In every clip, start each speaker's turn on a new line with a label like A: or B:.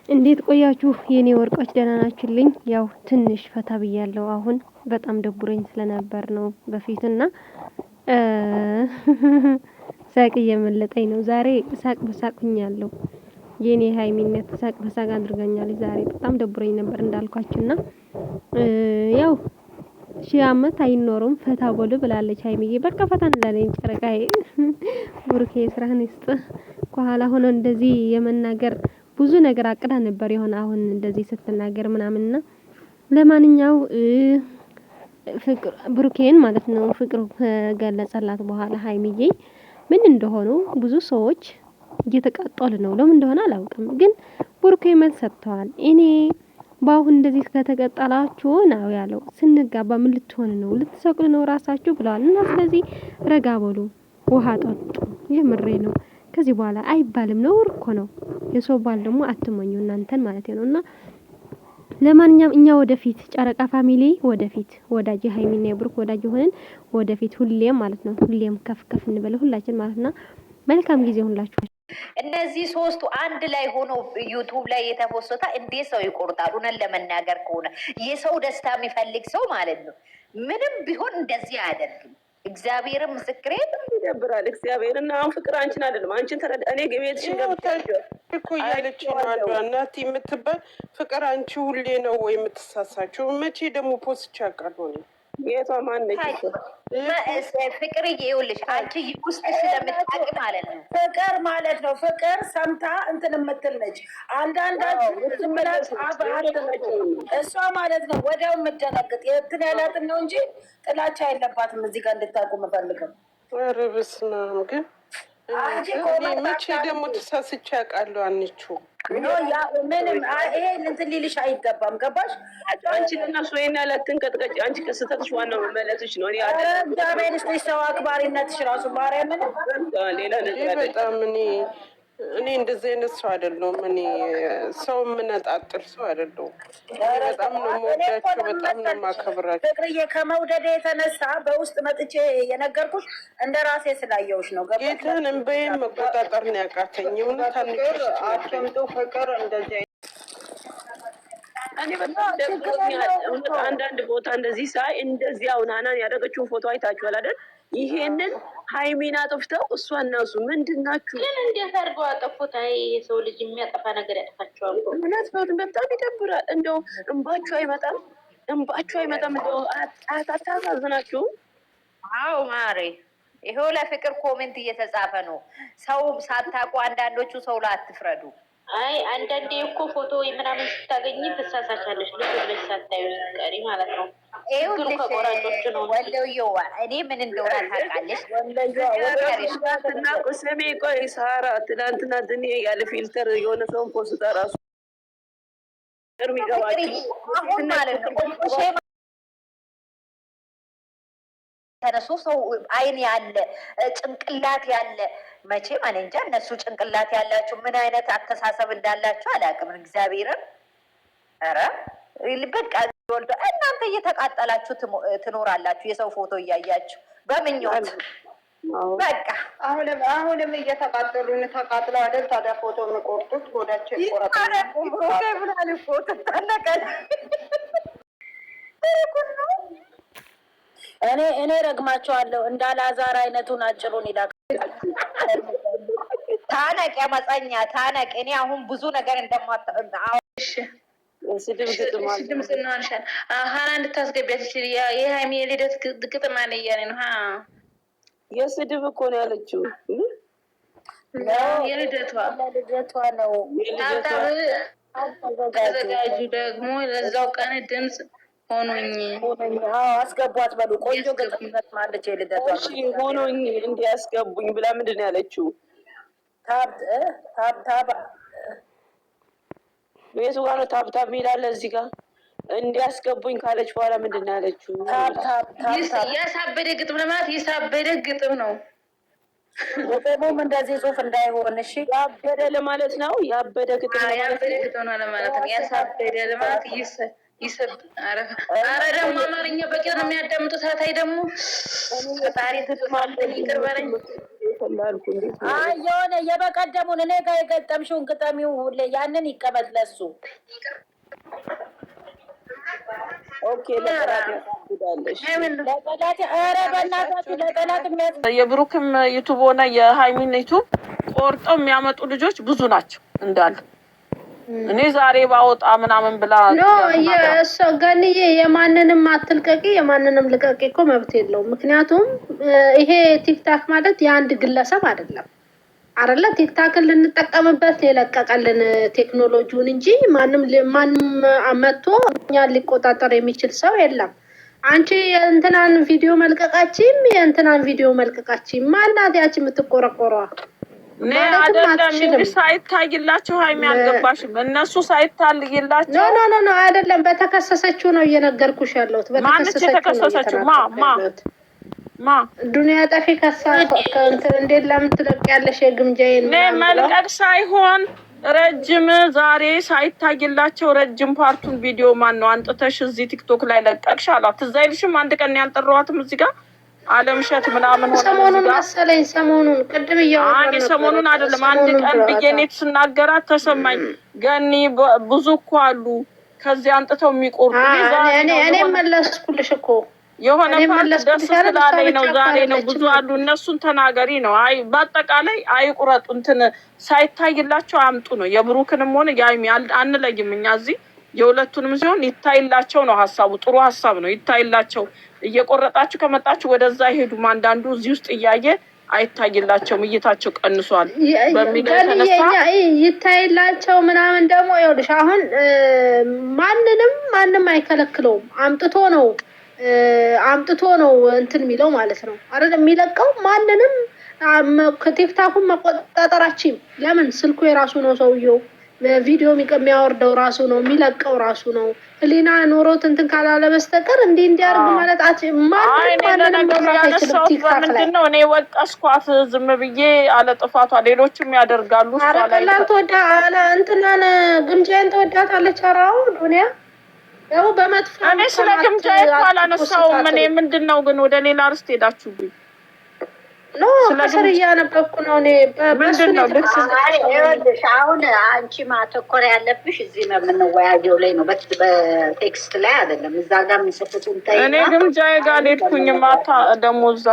A: እንዴት ቆያችሁ የኔ ወርቆች? ደህና ናችሁልኝ? ያው ትንሽ ፈታ ብያለሁ። አሁን በጣም ደብሮኝ ስለነበር ነው በፊትና ሳቅ እየመለጠኝ ነው። ዛሬ ሳቅ በሳቅ ሆኛለሁ። የኔ ሃይሚነት ሳቅ በሳቅ አድርጋኛለች። ዛሬ በጣም ደብሮኝ ነበር እንዳልኳችሁና ያው ሺህ ዓመት አይኖርም ፈታ በሉ ብላለች ሃይሚዬ። በቃ ፈታ እንላለን ጨረቃዬ። ብሩኬ ስራህን ይስጥ። ከኋላ ሆኖ እንደዚህ የመናገር ብዙ ነገር አቅዳ ነበር የሆነ አሁን እንደዚህ ስትናገር ምናምንና ለማንኛው ፍቅር ብሩኬን ማለት ነው ፍቅሩ ከገለጸላት በኋላ ሃይሚዬ ምን እንደሆኑ ብዙ ሰዎች እየተቃጠሉ ነው። ለምን እንደሆነ አላውቅም፣ ግን ብሩኬ መልስ ሰጥተዋል። እኔ በአሁን እንደዚህ ከተቀጣላችሁ ነው ያለው። ስንጋባ ምን ልትሆን ነው? ልትሰቅሉ ነው ራሳችሁ ብለዋል። እና ስለዚህ ረጋ በሉ፣ ውሃ ጠጡ። የምሬ ነው። ከዚህ በኋላ አይባልም፣ ነውር እኮ ነው። የሰው ባል ደግሞ አትመኙ እናንተን ማለት ነው። እና ለማንኛውም እኛ ወደፊት ጨረቃ ፋሚሊ ወደፊት ወዳጅ ሃይሚና የብሩክ ወዳጅ ሆነን ወደፊት ሁሌም ማለት ነው ሁሌም ከፍ ከፍ እንበለ ሁላችን ማለት ነው። መልካም ጊዜ ሁላችሁ።
B: እነዚህ ሶስቱ አንድ ላይ ሆኖ ዩቱብ ላይ የተፖስታ እንዴት ሰው ይቆርጣል? እውነት ለመናገር ከሆነ የሰው ደስታ የሚፈልግ ሰው ማለት ነው ምንም ቢሆን እንደዚህ አያደርግም። እግዚአብሔርን ምስክሬ
C: ይደብራል። እግዚአብሔር እና አሁን ፍቅር አንቺን አይደለም አንቺን ተረዳ። እኔ ቤትሽን ገብታችሁ
D: እኮ እያለች ነው አንዷ እናት የምትባል ፍቅር አንቺ ሁሌ ነው ወይ የምትሳሳችው? መቼ ደግሞ ፖስት ቻቃል
C: የቷ ማነች?
B: ፍቅር ይኸውልሽ አንቺ ውስጥ ስለምታውቂ ማለት ነው።
E: ፍቅር ማለት ነው ፍቅር ሰምታ እንትን የምትል ነች። አንዳንዳችሁ እሷ ማለት ነው ወዲያው የምትደነግጥ የትን ያላትን ነው እንጂ ጥላቻ የለባትም። እዚህ ጋር እንድታውቁ የምፈልገው።
D: ኧረ በስመ አብ ግን መቼ ደግሞ ተሳስቼ አውቃለሁ? አንቺው
E: ምንም ይሄ እንትን ሊልሽ አይገባም። ገባሽ?
C: አንቺ ለነሱ ይሄን ያላትን ቀጥቀጭ። አንቺ ከስተትሽ ዋናው መመለስሽ ነው።
E: እግዚአብሔር ይስጥሽ። ሰው አክባሪነትሽ ራሱ ማርያምን
C: ሌላ ነገር
D: በጣም እኔ እንደዚህ አይነት ሰው አይደለሁም። እኔ ሰው የምነጣጥል ሰው አይደለሁም። በጣም ነው የምወዳቸው፣ በጣም ነው የማከብራቸው።
E: ፍቅርዬ ከመውደዴ የተነሳ በውስጥ መጥቼ የነገርኩሽ እንደ ራሴ ስላየውሽ ነው።
D: ጌታን እንበይን መቆጣጠር ነው ያቃተኝ። እውነት
C: አትምጡ ፍቅር እንደዚህ እኔ በጣም ደብሮኛል። አንዳንድ ቦታ እንደዚህ ሳይ እንደዚህ አሁን ሀናን ያደረገችውን ፎቶ አይታችኋል አይደል? ይሄንን ሃይሚን አጥፍተው እሷ እና እሱ ምንድን ናችሁ?
B: ግን እንዴት አድርገው አጠፉት? አይ የሰው ልጅ የሚያጠፋ ነገር ያጠፋቸዋል።
C: እውነት ነው፣ በጣም ይደብራል። እንደው እንባችሁ አይመጣም? እንባችሁ አይመጣም? እንደው አታሳዝናችሁም?
B: አዎ ማሬ፣ ይሄው ለፍቅር ኮሜንት እየተጻፈ ነው። ሰው ሳታውቁ አንዳንዶቹ ሰው ላይ አትፍረዱ። አይ አንዳንዴ እኮ ፎቶ ምናምን ስታገኝ ትሳሳቻለሽ። ልክ ብለሽ ሳታዩ ቀሪ ማለት ነው። ይኸውልሽ ወለየዋ እኔ ምን እንደሆነ ታውቃለሽ?
C: ወለየዋትና ቁስሜ ቆይ ሳራ ትናንትና ድኔ ያለ ፊልተር የሆነ ሰውን ፖስታ ራሱ
B: አሁን ማለት ነው ተነሱ ሰው አይን ያለ ጭንቅላት ያለ መቼም እኔ እንጃ እነሱ ጭንቅላት ያላችሁ ምን አይነት አስተሳሰብ እንዳላችሁ አላውቅም። እግዚአብሔርን ኧረ በቃ ወልዶ እናንተ እየተቃጠላችሁ ትኖራላችሁ፣ የሰው ፎቶ እያያችሁ በምኞት በቃ
F: አሁንም እየተቃጠሉን ተቃጥለው አይደል? ታዲያ ፎቶ የሚቆርጡት ጎዳቸው ይቆረጣል።
B: ብላል ፎቶ ታለቀ
E: እኔ ረግማቸዋለሁ። እንዳላዛር አይነቱን አጭሩን ይላል።
B: ታነቅ ያመፀኛ ታነቅ። እኔ አሁን ብዙ ነገር
F: ድምፅናንሻል ሀና እንድታስገቢያት ይችል የሀይሚ የልደት ግጥም አለ እያለ ነው።
C: የስድብ እኮ ነው ያለችው።
E: የልደቷ ነው።
F: ተዘጋጁ ደግሞ ለዛው ቀን ድምፅ ሆኖኝ
E: አስገቧት በሉ። ቆንጆ ገጽ ማለች የልደቷ
C: ሆኖኝ እንዲያስገቡኝ ብላ ምንድን ነው ያለችው?
E: ታብታብ
C: ቤቱ ጋር ነው ታብታብ ሚላለ እዚህ ጋር እንዲያስገቡኝ ካለች በኋላ ምንድን ነው ያለችው?
F: ያሳበደ ግጥም ለማለት የሳበደ ግጥም ነው።
E: ግጥሙም እንደዚህ ጽሁፍ እንዳይሆን እሺ።
C: ያበደ ለማለት ነው። ያበደ ግጥም
F: ነው ለማለት ነው። ያሳበደ ለማለት አረ ደግሞ አማርኛ በቂ ነው የሚያዳምጡት። ሳታይ ደግሞ ፈጣሪ ትጥማለ ይቅር በለኝ።
C: ፈላልኩ እንዴት ነው?
E: የሆነ የበቀደሙን እኔ ጋር የገጠምሽውን ግጠሚው ያንን ይቀመጥ ለሱ።
C: ኦኬ ለጠላት ያሳግዳለሽ።
E: ለጠላት ኧረ በእናታችሁ ለጠላት
D: የብሩክም ዩቱብ ሆነ የሃይሚን ዩቱብ ቆርጠው የሚያመጡ ልጆች ብዙ ናቸው እንዳለ። እኔ ዛሬ ባወጣ ምናምን ብላ
A: ኖ የሰው ገንዬ የማንንም አትልቀቂ የማንንም ልቀቂ እኮ መብት የለውም። ምክንያቱም ይሄ ቲክታክ ማለት የአንድ ግለሰብ አይደለም አይደለ? ቲክታክን ልንጠቀምበት የለቀቀልን ቴክኖሎጂውን እንጂ ማንም መጥቶ እኛን ሊቆጣጠር የሚችል ሰው የለም። አንቺ የእንትናን ቪዲዮ መልቀቃችም የእንትናን ቪዲዮ መልቀቃችም ማናት ያቺ የምትቆረቆረዋ?
D: እኔ አይደለም ሳይታይላቸው ሃይሚ አልገባሽም። እነሱ ሳይታይላቸው
A: ኖ አይደለም። በተከሰሰችው ነው እየነገርኩሽ ያለሁት።
D: በተከሰሰችው ማ
A: ዱንያ ጠፊ ከሳ ከእንትን እንዴት ለምን ትለቅያለሽ? የግምጃዬን
D: መልቀቅ ሳይሆን ረጅም ዛሬ ሳይታይላቸው ረጅም ፓርቱን ቪዲዮ ማን ነው አንጥተሽ እዚህ ቲክቶክ ላይ ለቀቅሽ አላት። ትዝ አይልሽም? አንድ ቀን ያልጠራኋትም እዚህ ጋር አለምሸት ምናምን ሆነ
A: ሰሞኑን መሰለኝ። ሰሞኑን ቅድም
D: እያወራን ሰሞኑን አይደለም አንድ ቀን ብዬኔት ስናገራት ተሰማኝ። ገኒ ብዙ እኮ አሉ ከዚህ አንጥተው የሚቆርጡ
A: እኔ መለስኩልሽ እኮ
D: የሆነ ፓርት ደስ ስላለኝ ነው። ዛሬ ነው ብዙ አሉ እነሱን ተናገሪ ነው። አይ በአጠቃላይ አይቁረጡ እንትን ሳይታይላቸው አምጡ ነው። የብሩክንም ሆነ የሃይሚ አንለይም እኛ እዚህ የሁለቱንም ሲሆን ይታይላቸው ነው ሀሳቡ። ጥሩ ሀሳብ ነው። ይታይላቸው እየቆረጣችሁ ከመጣችሁ ወደዛ ይሄዱም። አንዳንዱ እዚህ ውስጥ እያየ አይታይላቸውም፣ እይታቸው ቀንሷል በሚል የተነሳ
A: ይታይላቸው ምናምን። ደግሞ ይኸውልሽ አሁን ማንም አይከለክለውም። አምጥቶ ነው እንትን የሚለው ማለት ነው አይደል? የሚለቀው ማንንም ከቲክታኩን መቆጣጠራችን ለምን? ስልኩ የራሱ ነው። ሰውየው ቪዲዮ የሚያወርደው ራሱ ነው፣ የሚለቀው ራሱ ነው። ህሊና ኖሮት እንትን ካላለ በስተቀር እንዲያርግ ማለት
D: ምንድን ነው? እኔ ወቀስኳት ዝም ብዬ አለ ጥፋቷ። ሌሎችም ያደርጋሉ።
A: እንትናን ግምጃዬን ተወዳታለች። አራው ዱንያ ያው በመጥፎ
D: እኔ ስለ ግምጃዬ እኮ አላነሳሁም። እኔ ምንድን ነው ግን ወደ ሌላ ርስት ሄዳችሁብኝ።
E: ከስር እያነበብኩ ነው እኔ።
D: ምንድን ነው
B: ይኸውልሽ አሁን አንቺ ማተኮር ያለብሽ እዚህ የምንወያየው ላይ ነው፣ በቴክስት ላይ አይደለም። እዛ ጋር የሚሰጡትን
D: እኔ ግምጃዬ ጋር አልሄድኩኝም። ማታ ደግሞ እዛ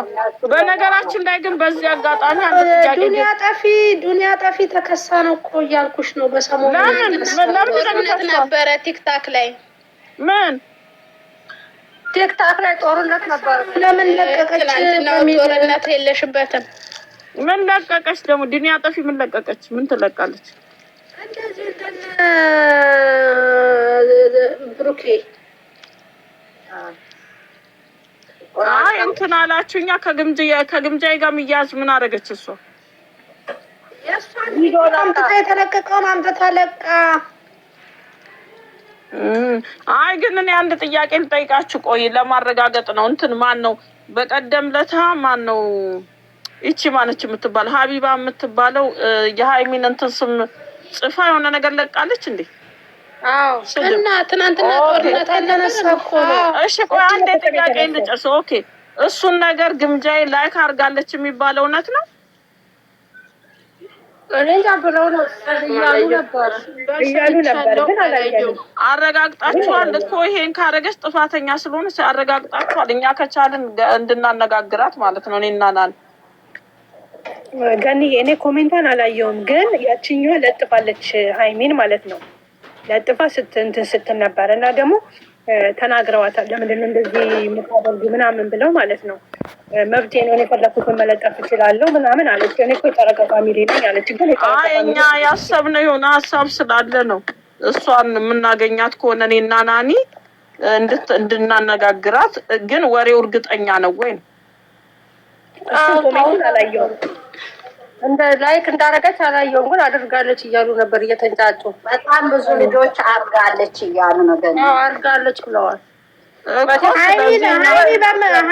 D: በነገራችን ላይ ግን በዚህ አጋጣሚ
E: ዱንያ ጠፊ ተከሳ ነው እኮ እያልኩሽ ነው። በሰሞኑ
D: ለምን
F: ነበረ ቲክታክ ላይ
D: ምን
E: ቲክታክ ላይ ጦርነት ነበር። ለምን ለቀቀች?
F: ጦርነት የለሽበትም።
D: ምን ለቀቀች ደግሞ? ዱንያ ጠፊ ምን ለቀቀች? ምን ትለቃለች?
E: እንደዚህ ብሩኬ
D: እንትን አላችሁ። እኛ ከግምጃዬ ጋር የሚያዝ ምን አደረገች እሷ?
E: የተለቀቀውን አምጥታ ለቃ።
D: አይ ግን እኔ አንድ ጥያቄ ልጠይቃችሁ። ቆይ ለማረጋገጥ ነው። እንትን ማን ነው በቀደም ለታ ማን ነው ይቺ ማነች የምትባለው ሀቢባ የምትባለው የሃይሚን እንትን ስም ጽፋ የሆነ ነገር ለቃለች እንዴ?
F: አዎ እና ትናንትና ጦርነት ተነሳ እኮ ነው።
D: እሺ ቆይ አንድ ጥያቄ ልጨርስ። ኦኬ እሱን ነገር ግምጃዬ ላይክ አድርጋለች የሚባለው እውነት ነው?
E: እኔ ብለው ነው እያሉ ነበር ግን አላየንም።
D: አረጋግጣችኋል እኮ ይሄን ካረገች ጥፋተኛ ስለሆነ አረጋግጣችኋል። እኛ ከቻልን እንድናነጋግራት ማለት ነው። እኔና ናን
G: ገኒ እኔ ኮሜንቷን አላየውም፣ ግን ያችኛዋ ለጥፋለች ሃይሚን ማለት ነው። ለጥፋ ስትል ነበር እና ደግሞ ተናግረዋታል። ለምንድን ነው እንደዚህ የምታደርጉ ምናምን ብለው ማለት ነው። መብቴ ነው የፈለኩትን መለጠፍ እችላለሁ ምናምን አለች። እኔ እኮ የጨረቃ ፋሚሊ ነኝ አለች። ግን
D: እኛ ያሰብነው የሆነ ሀሳብ ስላለ ነው። እሷን የምናገኛት ከሆነ እኔና ናኒ እንድናነጋግራት፣ ግን ወሬው እርግጠኛ ነው ወይ ነው?
G: ኮሜንቱን አላየውም።
E: እንደ ላይክ እንዳረገች አላየውም፣ ግን አድርጋለች እያሉ ነበር እየተንጫጩ።
B: በጣም ብዙ ልጆች አድርጋለች እያሉ ነገር
E: አድርጋለች ብለዋል።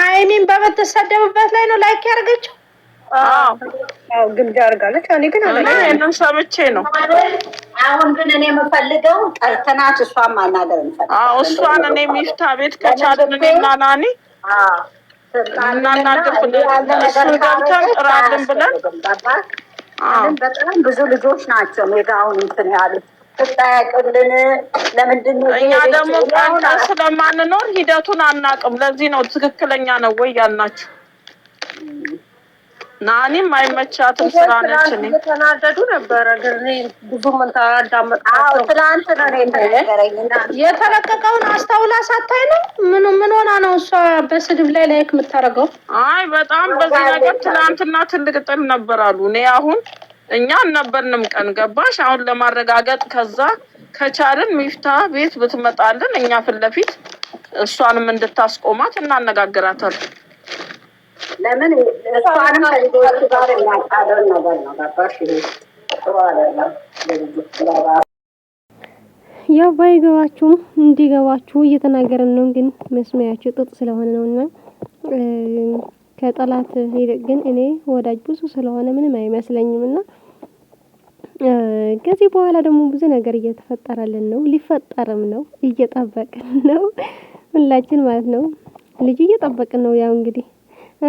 A: ሃይሚን በምትሰደብበት ላይ ነው ላይክ ያደርገችው።
G: ግምጃ አድርጋለች። እኔ ግን
D: ይሄንን ሰምቼ ነው።
B: አሁን ግን እኔ የምፈልገው ጠርተናት እሷን ማናገር እንፈልጋለን።
D: እሷን እኔ ሚፍታ ቤት ከቻልን እኔና ናኒ እናናግር እሱን ገብተን ጥራልን ብለን
B: በጣም ብዙ ልጆች ናቸው ሜጋውን እንትን ያሉት ትጠያቅልን። ለምንድን ነው
D: እኛ ደግሞ ቀን ስለማንኖር ሂደቱን አናውቅም። ለዚህ ነው ትክክለኛ ነው ወይ ያልናችሁ። ናኒም አይመቻትም ስራ ነች። እኔ
G: ተናደዱ ነበረ ግን ብዙም አዳመጥኳቸው።
B: ትላንት ነው
G: የተለቀቀውን አስተውላ ሳታይ ነው ምን ሆና ነው እሷ በስድብ ላይ ላይክ የምታደርገው?
D: አይ በጣም በዚህ ነገር ትላንትና ትልቅ ጥል ነበር አሉ። እኔ አሁን እኛ አልነበርንም ቀን ገባሽ። አሁን ለማረጋገጥ ከዛ ከቻልን ሚፍታ ቤት ብትመጣልን እኛ ፊት ለፊት እሷንም እንድታስቆማት እናነጋግራታለን።
B: ለምን እሷንም ከልጆቹ ጋር የሚያቃለው ነገር ነው። ገባሽ? ጥሩ አይደለም።
A: ያው ባይገባችሁም እንዲገባችሁ እየተናገርን ነው። ግን መስሚያችሁ ጥጥ ስለሆነ ነውና ከጠላት ይልቅ ግን እኔ ወዳጅ ብዙ ስለሆነ ምንም አይመስለኝምና ከዚህ በኋላ ደግሞ ብዙ ነገር እየተፈጠረልን ነው፣ ሊፈጠርም ነው፣ እየጠበቅን ነው ሁላችን ማለት ነው። ልጅ እየጠበቅን ነው። ያው እንግዲህ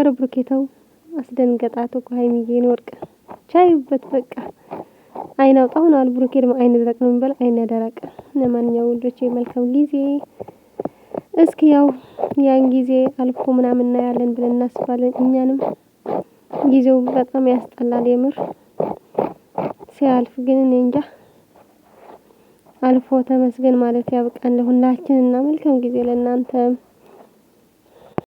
A: ሩብሩኬታው አስደንገጣት እኮ ሀይሚዬን ወርቅ ቻይበት በቃ አይን አውጣው ነው አልብሩኬ ደግሞ አይን ደረቅ ነው የሚባል አይን ደረቅ። ለማንኛውም ወንዶቼ መልካም ጊዜ። እስኪ ያው ያን ጊዜ አልፎ ምናምን እናያለን ብለን እናስባለን። እኛንም ጊዜው በጣም ያስጠላል የምር ሲያልፍ ግን እኔ እንጃ አልፎ ተመስገን ማለት ያብቃን ለሁላችንና መልካም ጊዜ ለእናንተ።